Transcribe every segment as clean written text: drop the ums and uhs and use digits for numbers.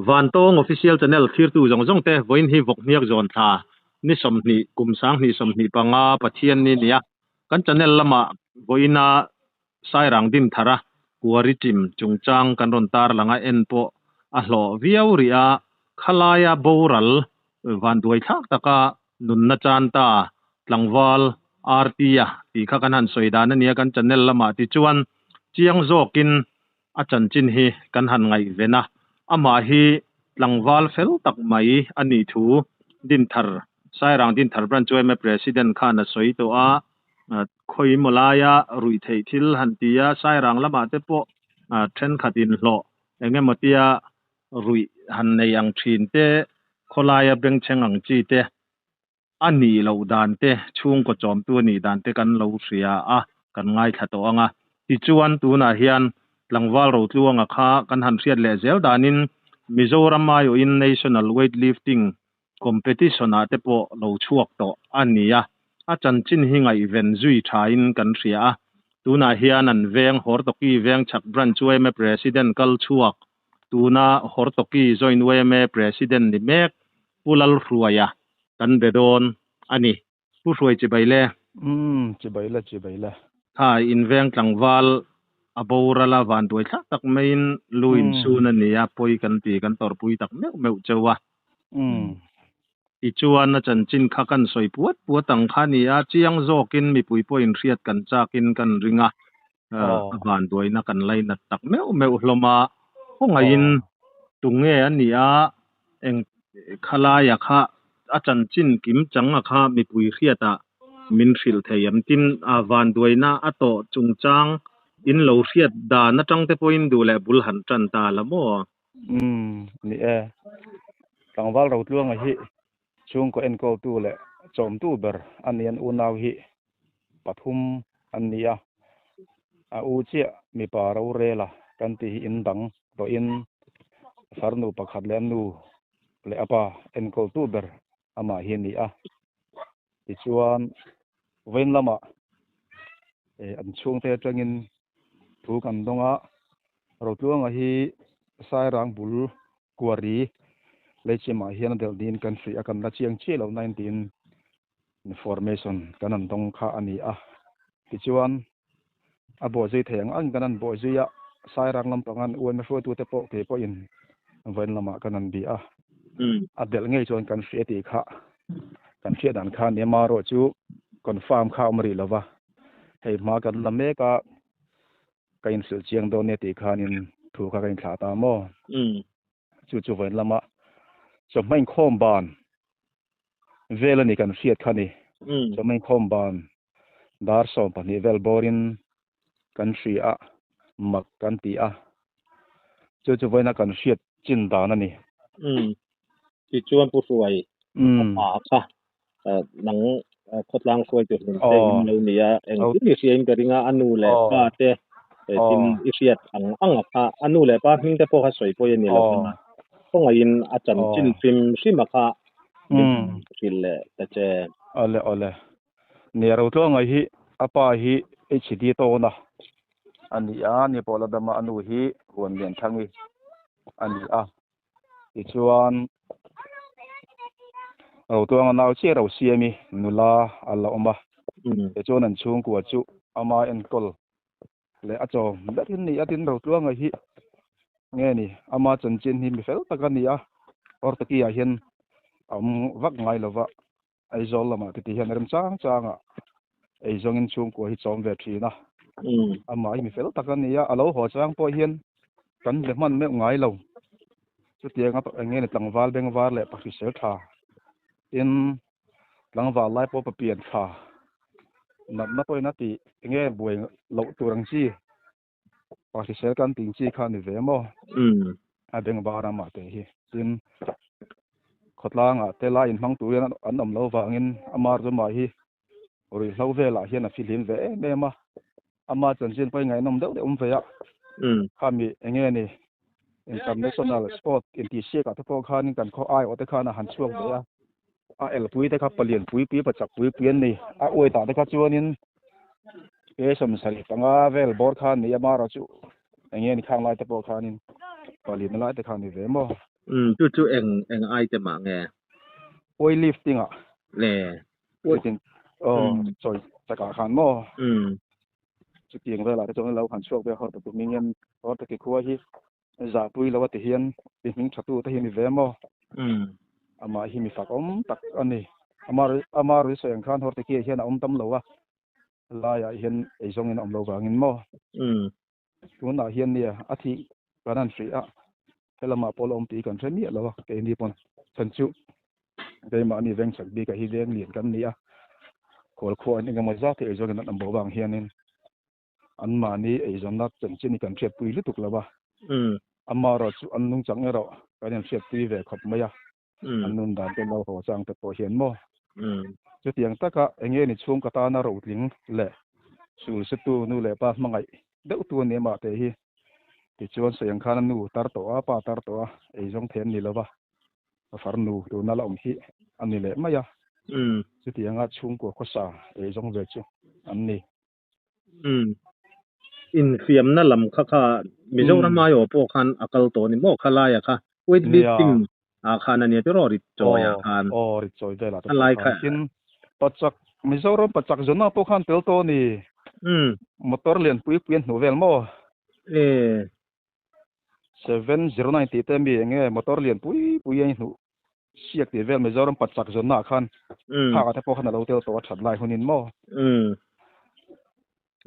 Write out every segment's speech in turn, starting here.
van tong official channel thir tu jong jong te voin hi vok niak zon tha ni somni kum sang ni somni panga pathian ni nia kan channel lama voina sai rang din thara kuari tim chungchang kan ron tar langa en po a hlo viau ria khalaya boral van duai thak taka nun na chan ta tlangwal artia ti kha kan han soidan ania kan channel lama ti chuan chiang zokin a chan chin hi kan han ngai vena ama hi tlangwal fel tak mai ani thu din thar sai rang din thar bran choi me president khana soi to a khoi molaya rui thei thil han tia sai rang lama te po then khatin hlo enge matia rui han nei ang thin te kholaya beng chengang chi te ani lo dan te chung ko chom tu ni dan te kan lo ria a kan ngai tha to anga ti chuan tu na hian tlangwal ro tluanga kha kan han riat le zel danin Mizoram mayo in national weightlifting competition ate po lo chuak to ania a chan chin hinga event zui thain kan ria tuna hian an veng hortoki veng chak bran chuai me president kal chuak tuna hortoki join we me president ni mek pulal ruaya kan bedon ani pu ruai chi baile chi baila ha in veng tlangwal aborala van duai thak tak main luin suna nia poi kan ti kan tor pui tak meu chewa i chuan na chan chin kha kan soi puat puatang kha nia chiang zokin mi pui poin riat kan chakin kan ringa van duai na kan lai na tak meu hloma hongain tunge ania eng khala ya kha a chan chin kim changa kha mi pui riata min hril theiam tin a van duai na ato chungchang in lo riat da na tang te point du le bul han tran ta la mo ni tangwal ro tluang hi chung ko en ko tu le chom tu ber anian unaw hi pathum ania a u chia mi pa ro rela kan ti in dang to in sarnu pakhat le nu le apa en ko tu ber ama hi ni ti chuan wen lama an chung te tangin thu kan donga ro tluang hi sai rang bul kuari lechima hian del din kan free akan la chiang che lo 19 information kanan dong kha ani ti chuan a bo zui theng an kanan bo zuya sai rang lam pangan un me fo tu te po ke po in wen lama kanan bi a del ngei chon kan free ti kha kan free dan kha ne ma ro chu confirm kha mari lova hei ma kan lame ka kain sil chiang do ne ti khanin thu kha kain thla ta mo chu wen lama so main khom ban vela ni kan fiat khani so main khom ban dar so pa ni vel borin country mak kan ti chu voina kan fiat chin da na ni ti chuan pu ruai kha nang khotlang foi te hin te lo nia eng ni sian ka ringa anu le pa te tin isiat ang kha anu le pa hing te po kha soi po ni lo na hongain a chan chin film sima kha le ta che ole ne ro to ngai hi apa hi hd to na ani ni pola dama anu hi hon len thangi ani ti chuan ro to nga nau che ro siami nula alla oma te chuan an chung ku chu ama en kol le acho datin ni atin ro to ngai hi nge ni ama chan chin hi mi fel takani or taki hian vak ngai lova ai zol lama ti hian rem chang ai zong in chung ko hi chom ve thina ama mi fel takani alo ho chang po hian kan le man me ngai lo chu tianga to nge ni tlangwal bengwar le pakhi sel tha in tlangwal lai po pa pian tha na poi na ti nge buai lo turang chi pakhi sel kan ting chi khan ni ve mo a bengwar ma te hi tin khotlanga te la in mang tu yan an om lo wangin amar zo ma hi ori hlo vela hian a filim ve me ma ama chan chin pai ngai nom deuh de ve khami enge ni international sport in ti se ka to khan kan kho ai o te khana han chuak ve a el pui te kha palien pui pi pa chak pui pian ni a oi ta te kha chuanin ke som sari panga vel bor khan ni amara chu enge ni khang lai te po khanin palin lai te khan ni ve mo chu eng ai te ma nge weightlifting à le cái tiền rồi tất cả khán mò chút tiền về lại cho nên lâu khán suốt về họ tập tụi mình họ tập cái khóa hi giả tui lâu thì hiền thì mình chặt tu thì hiền về mò ama hi mi phak tak ani ama ri soyang khan hor te ki hian om tam lo a la ya hian ei zong in om lo wangin mo tun na hian nia a thi kanan free a helama pol om ti kan themi lo ke ni pon chan chu dei ma ni veng sak bi ka hi deng lien kan nia kol kho ani ngam za te ei zong in am bo wang hian in an ma ni ei zong na chen chin kan thep pui lu tuk lawa ama ro chu an nung chang ero kan thep pui ve khop maya an nun dan te lo ho chang te po hian mo chu tiang taka enge ni chung kata na ro tling le sul se tu nu le pa mangai deuh tu ne ma te hi ti chuan sayang khan nu tar to a pa tar to a ei jong then ni lova a far nu tu na la om hi ani le maya chu tianga chung ko khosa ei jong ve chu an ni in fiam na lam kha kha mizoram ayo po khan akal to ni mo khala ya kha weightlifting a khan ani te ro ri choya khan ri choi de la to alai kha kin pachak mizoram pachak zona po khan tel to ni motor lian pui puen nu vel mo 7090 te mi enge motor lian pui ai nu siak ti vel mizoram pachak zona khan kha ka te po khan lo tel to that lai hunin mo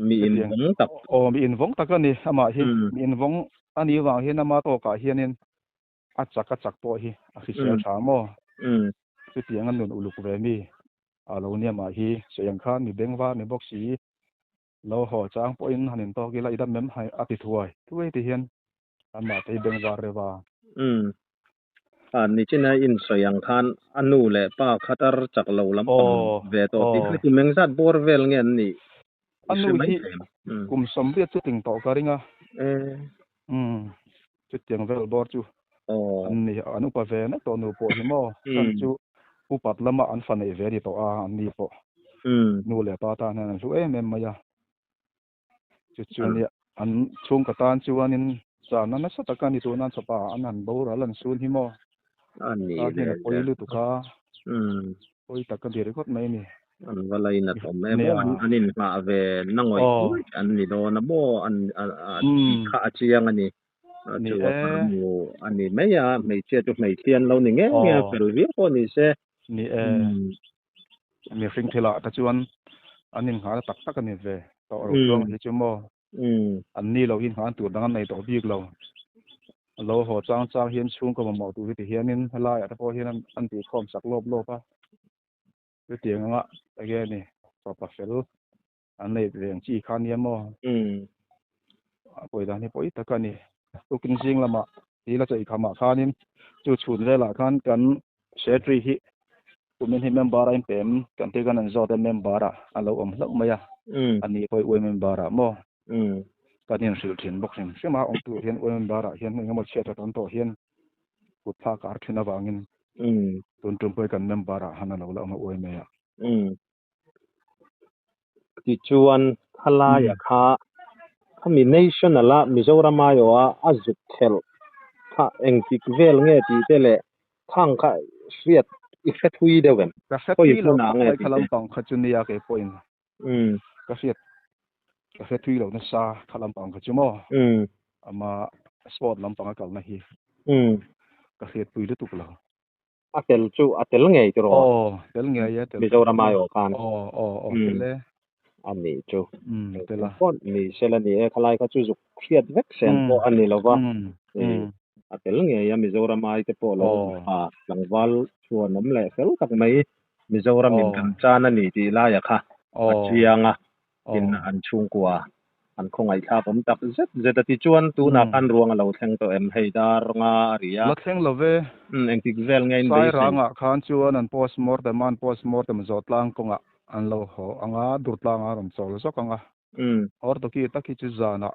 mi in vong tak mi in vong tak ani ama hi mi in vong ani wang hi na ma to ka hianin a chak po hi a official tha mo chu tiang an nun uluk ve mi a lo nia ma hi seyang khan mi bengwa mi boxi lo ho chang po in hanin to ki lai dam mem hai a ti thuai tuai ti hian ama te bengwa rewa ni china in soyang khan anu le pa khatar chak lo lam ve to ti ku meng zat bor vel ngen ni anu hi kum som bia chu ting to ka ringa chu tiang vel bor chu an ni anu pa ve na to nu po hi mo san chu upat lama an fan e ve ri to a an ni po nu le pa ta na su em maya chu ni an chung ka tan chu anin sa na na sa ta ka ni tu nan sa pa an an bo ra lan sun hi mo ani le poi lu tu ka poi ta ka dir khot mai ni an walai na to me mo anin ma ve nangoi an ni do na bo an kha chiang ani chu mu ani me ya me che tu me tian lo ni nge nge pel vi ko ni se ni mi ring thela ta chuan anin ha tak tak ani ve to ro long hi chu mo an ni lo hin han tu dang nei to bik lo lo ho chang hian chung ko mo tu ti hianin hala ya ta po hian an ti khom sak lop a cái tiếng ngạ cái này pa fel an nei veng chi khan ya mo poi da ni poi ta ka ni tu kin jing lama ti la chai khama khanin chu chhun le la khan kan secretary hi kumin hi member in pem kan te kan an zo de member a alo om hlok maya ani poi oi member a mo kan yin sil thin boxing sema ong tu hian oi member a hian ngam che ta ton to hian kut tha kar thina wangin tun tum poi kan member a han lo la ma oi me ya ti chuan khala ya kha khami national la mizoram ayo a azuk khel kha engtik vel nge ti tele khang kha fiat ifet hui dewen koi pu na nge khalam pang khachunia ke point ka fiat ka fet hui lo na sa khalam pang khachumo ama sport lam pang kal na hi ka fiat pui lu tuk lo atel nge ti ro tel nge ya tel mizoram ayo kan tele ani chu tela kon ni selani e khalai ka chu zuk fiat vek sen po ani lova atel nge ya mizoram ai te po lo langwal chuan nom le fel tak mai mizoram in kan chana ni ti la ya kha chianga in an chung kwa an khongai tha pom tak zet ti chuan tu na kan ruang lo thleng to em heidar nga ria la thleng lo ve engtik vel nge in sai ranga khan chuan an post mortem zotlang konga an lo ho anga durtlang a rom chol so kanga or to ki taki chu zana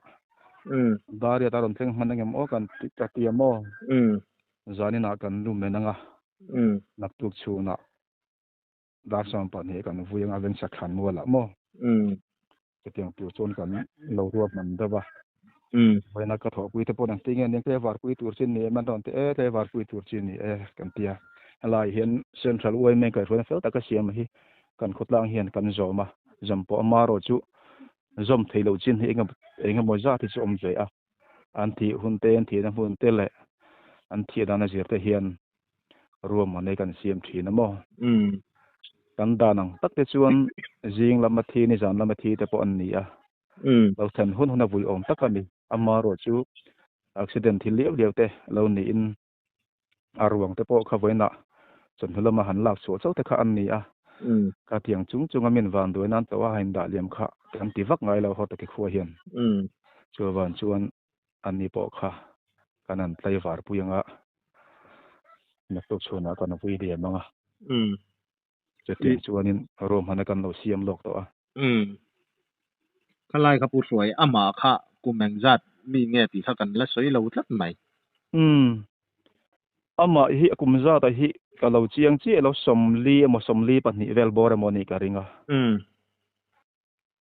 daria ta rom thleng manangem o kan ti mo zani na kan lu menanga nak tuk chuna dar sam pan he kan vuanga ven sakhan mo la mo tiang tu chon kan lo ruap man da ba vậy là cái thọ quý thế bọn anh tiếng anh cái var quý tour trên này mà đón thế cái var quý tour trên này cái tia lại hiện central way mấy cái rồi phải ta cái xem hi kan khut lang hian kan zo ma jam po ma ro chu zom thei lo chin hi nga mo za thi chu om zai a an thi hun te an thi na hun te le an thi da na zir te hian ruam ma nei kan siam thi na mo kan da nang tak te chuan jing lama thi ni zan lama thi te po an ni a lo than hun hun a vui om tak ani ama ro chu accident thi liu liu te lo ni in arwang te po kha voina chon hulama han lak so chau te kha an ni a ka tiang chung chung amin van doi nan tawa hain da liam kha kan ti vak ngai lo hot ke khua hian chu van chuan an ni po kha kanan tlai var puyanga na to chuna kan vui de manga che ti chuanin rom hana kan lo siam lok to a khalai kha pu soi ama kha kumeng zat mi nge ti kha kan la soi lo tlat mai ama hi akumza ta hi ka lo chiang chi lo somli pa ni vel bor moni ka ringa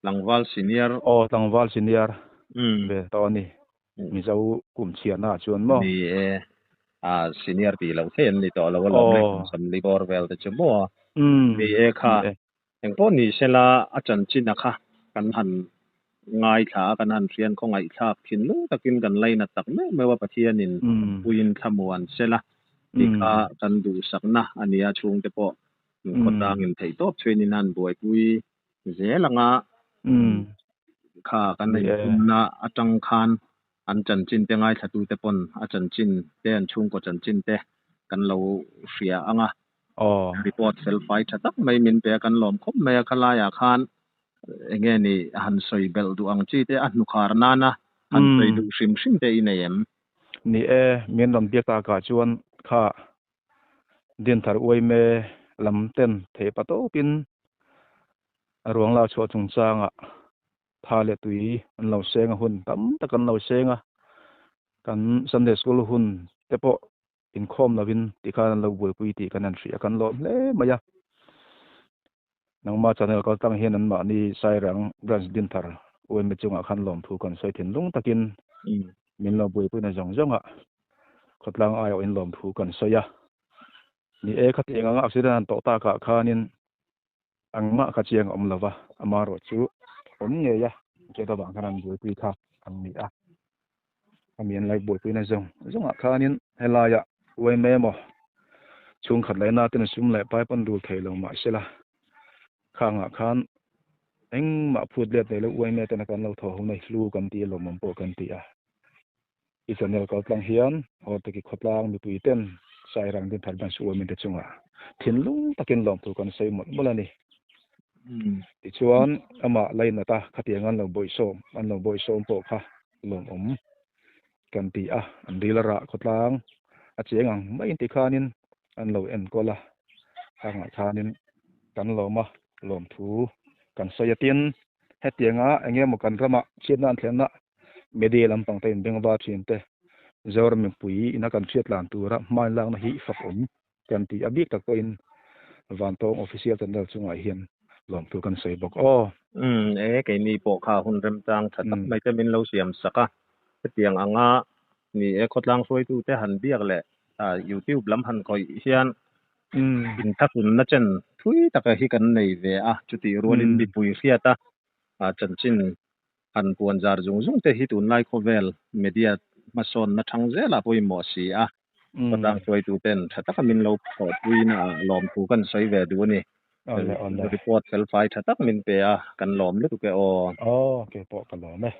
langwal senior langwal senior ve to ni mi zau kum chian na chuan mo ni senior ti lo then ni to lo me somli bor vel te chmo ni kha eng po ni sela achan chin kha kan han ngai tha kan han rian ko ngai thak thin lu takin kan laina tak me wa pathianin puin thamuan sela ika kan du sakna ania chung te po khotang in thei top thwenin han boi pui zelanga kha kan nei na atang khan an chan chin te ngai thatu te pon a chan chin te an chung ko chan chin te kan lo ria anga report self fight tak mai min pe kan lom khop me khala ya khan enge ni han soi bel du ang chi te an nu khar na na han soi du sim sim te inayem ni min lam biak ta ka chuan kha din thar oi me lam ten the pato pin ruang la cho chung changa tha le tui an lo senga hun tam takan lo senga kan sunday school hun te po in khom lovin ti khan lo boi pui ti kan an ri kan lo le maya nang ma channel ko tang hian an ma ni sai rang branch din thar oi me chunga khan lom thu kan sai thin lung takin min lo boi pui na jong jonga khotlang ai in lom thu kan soya ni khat enga accident to ta ka khanin angma kha chiang om lova amaro chu om nge ya ke to bang khanan boi pui kha ang ni a amien lai boi pui na zonga khanin helaya oi me mo chung khat lai na tin sum lai pai pon dul thei lo ma sela khanga khan eng ma phut le te lo oi me te na kan lo tho hu nei flu kan ti lo mom po kan ti a isanel ko tlang hian ho te ki khotlang mi pui ten sai rang din thar ban su mi te chunga thin lung takin lom tu kan sei mot molani ti chuan ama laina ta khatiang an lo boi som po kha lom om kan ti a an dilara khotlang a chengang mai ti khanin an lo en kola khanga khanin kan loma lom thu kan soyatin hetianga engem kan rama chinan thlenna medi lampang te bengwa thin te zor mi pui ina kan thiat lan tura mai lang na hi fap om kan ti abik tak to in van tong official tendal chunga hian lom tu kan sei bok ke ni po kha hun rem tang thatak mai te min lo siam saka tiang anga ni khotlang soi tu te han biak le youtube lam han koi hian in thakun na chen thui taka hi kan nei ve chuti rolin bi pui khiata chan chin han puan jar jung jung te hi tun lai khovel media mason na thang zela poi mo si khotlang soi tu ten thataka min lo phot pui na lom thu kan sei ve du ni report self fight thatak min pe kan lom lu ke ke po kan lo me